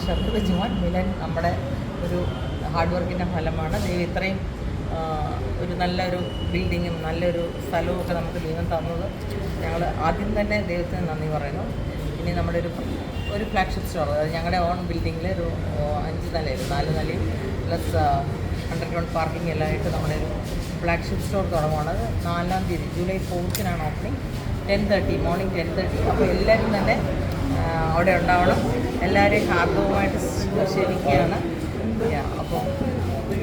ഷർഫുദ് ജുമാൻ മിലൻ നമ്മുടെ ഒരു ഹാർഡ് വർക്കിൻ്റെ ഫലമാണ്. ദൈവം ഇത്രയും ഒരു നല്ലൊരു ബിൽഡിങ്ങും നല്ലൊരു സ്ഥലവും ഒക്കെ നമുക്ക് ദൈവം തന്നത് ഞങ്ങൾ ആദ്യം തന്നെ ദൈവത്തിന് നന്ദി പറയുന്നു. ഇനി നമ്മുടെ ഒരു ഫ്ലാഗ്ഷിപ്പ് സ്റ്റോർ, അതായത് ഞങ്ങളുടെ ഓൺ ബിൽഡിങ്ങിൽ ഒരു 5 നിലയിൽ 4 നിലയും പ്ലസ് അണ്ടർഗ്രൗണ്ട് പാർക്കിംഗ് എല്ലാം ആയിട്ട് നമ്മുടെ ഒരു ഫ്ലാഗ്ഷിപ്പ് സ്റ്റോർ തുടങ്ങുകയാണ്. അത് 4-ാം തീയതി ജൂലൈ 4-നാണ് ഓപ്പണിംഗ്. 10:30 മോർണിംഗ് 10:30. അപ്പോൾ എല്ലാവരും തന്നെ അവിടെ ഉണ്ടാവണം. എല്ലാവരെയും ഹാർദവുമായിട്ട് ക്ഷണിക്കുകയാണ്. അപ്പോൾ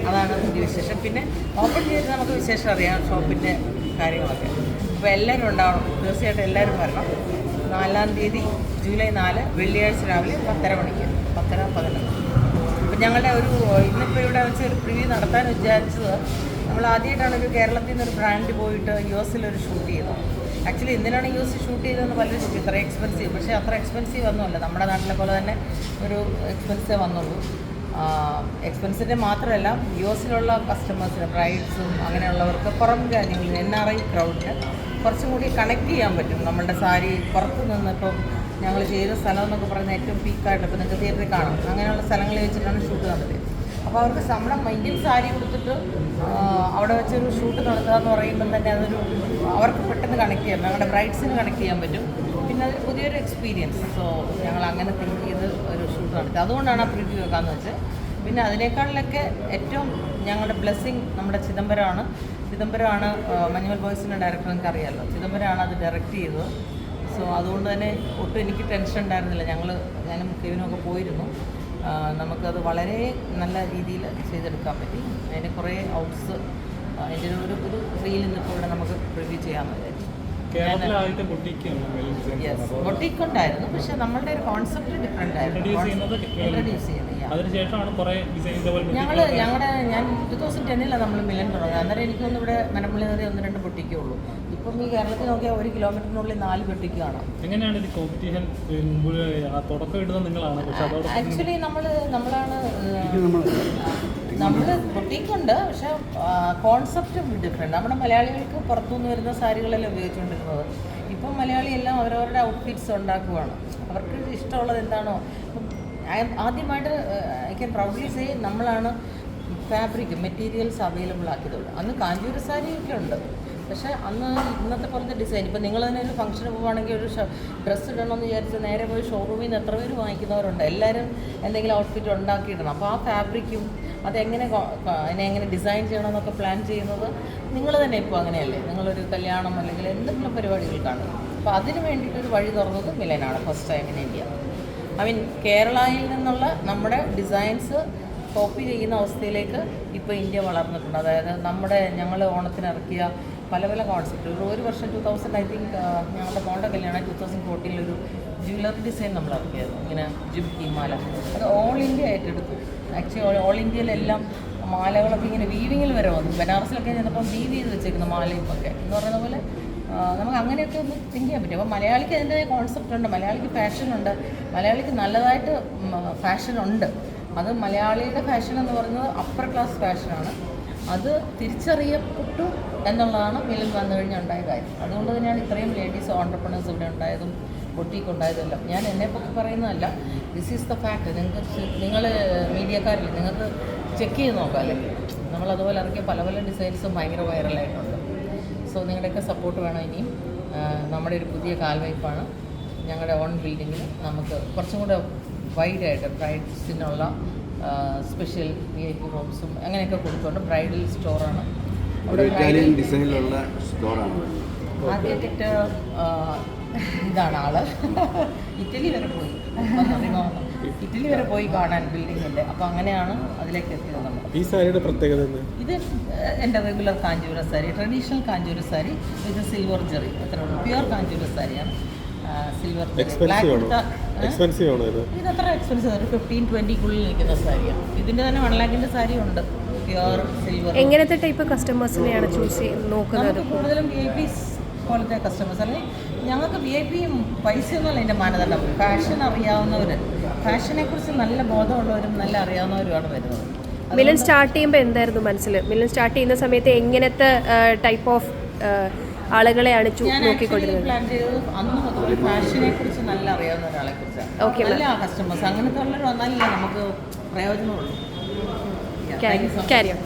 അതാണ് പുതിയ വിശേഷം. പിന്നെ ഓപ്പൺ ചെയ്ത് നമുക്ക് വിശേഷം അറിയാം, ഷോപ്പിൻ്റെ കാര്യങ്ങളൊക്കെ. അപ്പോൾ എല്ലാവരും ഉണ്ടാവണം, തീർച്ചയായിട്ടും എല്ലാവരും വരണം. 4-ാം തീയതി ജൂലൈ 4 വെള്ളിയാഴ്ച രാവിലെ 10:30 മണിക്ക് 10:11. അപ്പോൾ ഞങ്ങളുടെ ഇന്നിപ്പോൾ ഇവിടെ വെച്ച് ഒരു പ്രിവ്യൂ നടത്താൻ വിചാരിച്ചത്, നമ്മൾ ആദ്യമായിട്ടാണ് ഒരു കേരളത്തിൽ നിന്നൊരു ബ്രാൻഡ് പോയിട്ട് US-ൽ ഷൂട്ട് ചെയ്തത്. ആക്ച്വലി എന്തിനാണ് US ഷൂട്ട് ചെയ്തതെന്ന് പലരും ചോദിക്കും, ഇത്ര എക്സ്പെൻസീവ്. പക്ഷേ അത്ര എക്സ്പെൻസീവ് ഒന്നുമല്ല, നമ്മുടെ നാട്ടിലെ പോലെ തന്നെ ഒരു എക്സ്പെൻസേ വന്നുള്ളൂ. എക്സ്പെൻസിൻ്റെ മാത്രമല്ല, US-ലുള്ള കസ്റ്റമേഴ്സിന്, ബ്രൈഡ്സും അങ്ങനെയുള്ളവർക്ക്, പുറം രാജ്യങ്ങളിൽ NRI ക്രൗഡിന് കുറച്ചും കൂടി കണക്ട് ചെയ്യാൻ പറ്റും. നമ്മളുടെ സാരി പുറത്ത് നിന്ന് ഇപ്പം ഞങ്ങൾ ചെയ്ത സ്ഥലം എന്നൊക്കെ പറയുന്നത് ഏറ്റവും പീക്കായിട്ട് ഇപ്പോൾ നിങ്ങൾക്ക് തിയേറ്ററിൽ കാണാം, അങ്ങനെയുള്ള സ്ഥലങ്ങളിൽ വെച്ചിട്ടാണ് ഷൂട്ട് നടത്തിയത്. അപ്പോൾ അവർക്ക് നമ്മുടെ ഇന്ത്യൻ സാരി കൊടുത്തിട്ട് അവിടെ വെച്ചൊരു ഷൂട്ട് നടത്തുക എന്ന് പറയുമ്പം തന്നെ അതൊരു അവർക്ക് പെട്ടെന്ന് കണക്ട് ചെയ്യാം, ഞങ്ങളുടെ ബ്രൈഡ്സിന് കണക്ട് ചെയ്യാൻ പറ്റും. പിന്നെ അതൊരു പുതിയൊരു എക്സ്പീരിയൻസ്. സോ ഞങ്ങൾ അങ്ങനെ തിങ്ക് ചെയ്ത് ഒരു ഷൂട്ട് നടത്തി. അതുകൊണ്ടാണ് ആ പ്രിവ്യൂ വെക്കാമെന്ന് വെച്ചാൽ. പിന്നെ അതിനേക്കാളിലൊക്കെ ഏറ്റവും ഞങ്ങളുടെ ബ്ലെസ്സിങ് നമ്മുടെ ചിദംബരമാണ് മഞ്ഞുമൽ ബോയ്സിൻ്റെ ഡയറക്ടർ, നിങ്ങൾക്ക് അറിയാമല്ലോ. ചിദംബരമാണ് അത് ഡയറക്റ്റ് ചെയ്തത്. സോ അതുകൊണ്ട് തന്നെ ഒട്ടും എനിക്ക് ടെൻഷൻ ഉണ്ടായിരുന്നില്ല. ഞാനും കെവിനൊക്കെ പോയിരുന്നു. നമുക്കത് വളരെ നല്ല രീതിയിൽ ചെയ്തെടുക്കാൻ പറ്റി. അതിന് കുറേ ഔട്ട്സ്, അതിൻ്റെ ഒരു റീൽ ഇന്നിപ്പോൾ ഇവിടെ നമുക്ക് റിവ്യൂ ചെയ്യാമെന്ന് വിചാരിച്ചു. ബൊട്ടീക്ക് ഉണ്ടായിരുന്നു, പക്ഷെ നമ്മളുടെ ഒരു കോൺസെപ്റ്റ് ഡിഫറെൻ്റ് ആയിരുന്നു. ഇൻട്രൊഡ്യൂസ് ചെയ്യുന്നത് ഞാൻ 2010 നമ്മൾ മിലൻ തുടങ്ങി. അന്നേരം എനിക്കൊന്നും ഇവിടെ മലമ്പുള്ളി നദി 1-2 ബൊട്ടിക്കേ ഉള്ളൂ. ഇപ്പം ഈ കേരളത്തിൽ നോക്കിയാൽ 1 കിലോമീറ്ററിനുള്ളിൽ 4 ബൊട്ടിക്ക് കാണാം. എങ്ങനെയാണ് ഇത് കോമ്പറ്റീഷൻ തുടക്കം ഇടുന്നത് നിങ്ങളാണ്? ആക്ച്വലി നമ്മൾ ബൊട്ടീക്കുണ്ട്, പക്ഷേ കോൺസെപ്റ്റ് ഡിഫറെൻറ്റ്. നമ്മുടെ മലയാളികൾക്ക് പുറത്തുനിന്ന് വരുന്ന സാരികളെല്ലാം ഉപയോഗിച്ചുകൊണ്ടിരുന്നത്. ഇപ്പം മലയാളി എല്ലാം അവരവരുടെ ഔട്ട്ഫിറ്റ്സ് ഉണ്ടാക്കുവാണ്. അവർക്ക് ഇഷ്ടമുള്ളത് എന്താണോ. ആദ്യമായിട്ട് ഐ ക്യാൻ പ്രൗഡ്ലി സേ നമ്മളാണ് ഫാബ്രിക് മെറ്റീരിയൽസ് അവൈലബിൾ ആക്കിയതുള്ളൂ. അന്ന് കാഞ്ചൂരി സാരിയൊക്കെ ഉണ്ട്, പക്ഷേ അന്ന് ഇന്നത്തെ പോലത്തെ ഡിസൈൻ. ഇപ്പം നിങ്ങൾ തന്നെ ഒരു ഫംഗ്ഷന് പോവുകയാണെങ്കിൽ ഒരു ഡ്രസ്സ് ഇടണമെന്ന് വിചാരിച്ച് നേരെ പോയി ഷോറൂമിൽ നിന്ന് എത്ര പേര് വാങ്ങിക്കുന്നവരുണ്ട്. എല്ലാവരും എന്തെങ്കിലും ഔട്ട്ഫിറ്റ് ഉണ്ടാക്കിയിടണം. അപ്പോൾ ആ ഫാബ്രിക്കും അതിനെങ്ങനെ ഡിസൈൻ ചെയ്യണമെന്നൊക്കെ പ്ലാൻ ചെയ്യുന്നത് നിങ്ങൾ തന്നെ. ഇപ്പോൾ അങ്ങനെയല്ലേ, നിങ്ങളൊരു കല്യാണം അല്ലെങ്കിൽ എന്തെങ്കിലും പരിപാടികൾ കാണും. അപ്പോൾ അതിന് വേണ്ടിയിട്ടൊരു വഴി തുറന്നത് മിലനാണ് ഫസ്റ്റ് ടൈം ഇൻ ഇന്ത്യ. കേരളയിൽ നിന്നുള്ള നമ്മുടെ ഡിസൈൻസ് കോപ്പി ചെയ്യുന്ന അവസ്ഥയിലേക്ക് ഇപ്പോൾ ഇന്ത്യ വളർന്നിട്ടുണ്ട്. അതായത് ഞങ്ങൾ ഓണത്തിന് ഇറക്കിയ പല കോൺസെപ്റ്റ് ഒരു വർഷം 2000 ഐ തിങ്ക് ഞങ്ങളുടെ മോളുടെ കല്യാണം 2014 ഒരു ജ്വല്ലറി ഡിസൈൻ നമ്മൾ ഇറക്കിയായിരുന്നു. ഇങ്ങനെ ജിംകി മാല, അത് ഓൾ ഇന്ത്യ ഏറ്റെടുത്തു. ആക്ച്വലി ഓൾ ഇന്ത്യയിലെല്ലാം മാലകളൊക്കെ ഇങ്ങനെ വീവിങ്ങിൽ വരെ വന്നു. ബനാറസിലൊക്കെ ചെന്നപ്പം വീവ് ചെയ്ത് വെച്ചേക്കുന്ന മാലയും ഒക്കെ എന്ന് പറയുന്ന പോലെ നമുക്ക് അങ്ങനെയൊക്കെ ഒന്ന് തിങ്ക് ചെയ്യാൻ പറ്റും. അപ്പോൾ മലയാളിക്ക് അതിൻ്റെതായ കോൺസെപ്റ്റ് ഉണ്ട്, മലയാളിക്ക് ഫാഷനുണ്ട്, മലയാളിക്ക് നല്ലതായിട്ട് ഫാഷനുണ്ട്. അത് മലയാളിയുടെ ഫാഷൻ എന്ന് പറയുന്നത് അപ്പർ ക്ലാസ് ഫാഷനാണ്. അത് തിരിച്ചറിയപ്പെട്ടു എന്നുള്ളതാണ് മിലൻ വന്നു കഴിഞ്ഞാൽ ഉണ്ടായ കാര്യം. അതുകൊണ്ട് തന്നെയാണ് ഇത്രയും ലേഡീസ് ഓൺട്രപ്രണേഴ്സ് ഇവിടെ ഉണ്ടായതും ബൊട്ടീക്ക് ഉണ്ടായതെല്ലാം. ഞാൻ എന്നെപ്പറ്റി പറയുന്നതല്ല, ദിസ് ഈസ് ദ ഫാക്ട്. നിങ്ങൾ മീഡിയക്കാരില്ല, നിങ്ങൾക്ക് ചെക്ക് ചെയ്ത് നോക്കാം. അല്ലെങ്കിൽ നമ്മളതുപോലെ ഇറക്കിയ പല ഡിസൈൻസും ഭയങ്കര വൈറലായിട്ടുണ്ട്. സോ നിങ്ങളുടെയൊക്കെ സപ്പോർട്ട് വേണം. ഇനിയും നമ്മുടെ ഒരു പുതിയ കാൽവയ്പ്പാണ്. ഞങ്ങളുടെ ഓൺ ബിൽഡിങ്ങിൽ നമുക്ക് കുറച്ചും കൂടെ വൈഡായിട്ട് ബ്രൈഡ്സിനുള്ള സ്പെഷ്യൽ VIP റൂംസും അങ്ങനെയൊക്കെ കൊടുക്കുന്നുണ്ട്. ബ്രൈഡൽ സ്റ്റോറാണ്. ആദ്യമായിട്ട് ഇതാണ് ആള്. ഇറ്റലി വരെ പോയി കാണാൻ ബിൽഡിങ്ങിൻ്റെ. അപ്പോൾ അങ്ങനെയാണ് അതിലേക്ക് എത്തിയത് നമ്മൾ. ഈ സാരിയുടെ പ്രത്യേകത ഇത് എൻ്റെ റെഗുലർ കാഞ്ചൂര സാരി, ട്രഡീഷണൽ കാഞ്ചൂര സാരി വിത്ത് സിൽവർ ജെറി. അത്ര പ്യുവർ കാഞ്ചൂര സാരിയാണ്. സിൽവർ എക്സ്പെൻസീവ് ആണ് ഇത്. അത്ര എക്സ്പെൻസീവ്, ഒരു 15-20 നിൽക്കുന്ന സാരിയാണ്. ഇതിൻ്റെ തന്നെ 1 lakhിൻ്റെ സാരി ഉണ്ട്, പ്യുവർ സിൽവർ. എങ്ങനത്തെ ടൈപ്പ് കസ്റ്റമേഴ്സിനെയാണ് ചൂസ് ചെയ്ത് നോക്കുന്നത്? കൂടുതലും VIPs പോലത്തെ കസ്റ്റമേഴ്സ്. അല്ലെങ്കിൽ ഞങ്ങൾക്ക് VIP-യും പൈസയൊന്നുമല്ല എൻ്റെ മാനദണ്ഡം. ഫാഷൻ അറിയാവുന്നവർ, ഫാഷനെക്കുറിച്ച് നല്ല ബോധമുള്ളവരും നല്ല അറിയാവുന്നവരുമാണ് വരുന്നത്. മിലൻ സ്റ്റാർട്ട് ചെയ്യുമ്പോൾ എന്തായിരുന്നു മനസ്സിൽ? മിലൻ സ്റ്റാർട്ട് ചെയ്യുന്ന സമയത്ത് എങ്ങനത്തെ ടൈപ്പ് ഓഫ് ആളുകളെയാണ് ഞാൻ നോക്കിക്കൊണ്ടിരുന്നത്? പ്ലാൻ ചെയ്തത് അന്ന് മുതൽ ഫാഷനെ കുറിച്ച് നല്ല അറിയാവുന്ന ഒരാളെ കുറിച്ചാണ്. Okay, നല്ല കസ്റ്റമേഴ്സ് അങ്ങനത്തെ ഉള്ളവർ വന്നാലേ നമുക്ക് പ്രയോജനമുള്ളൂ. Carry on.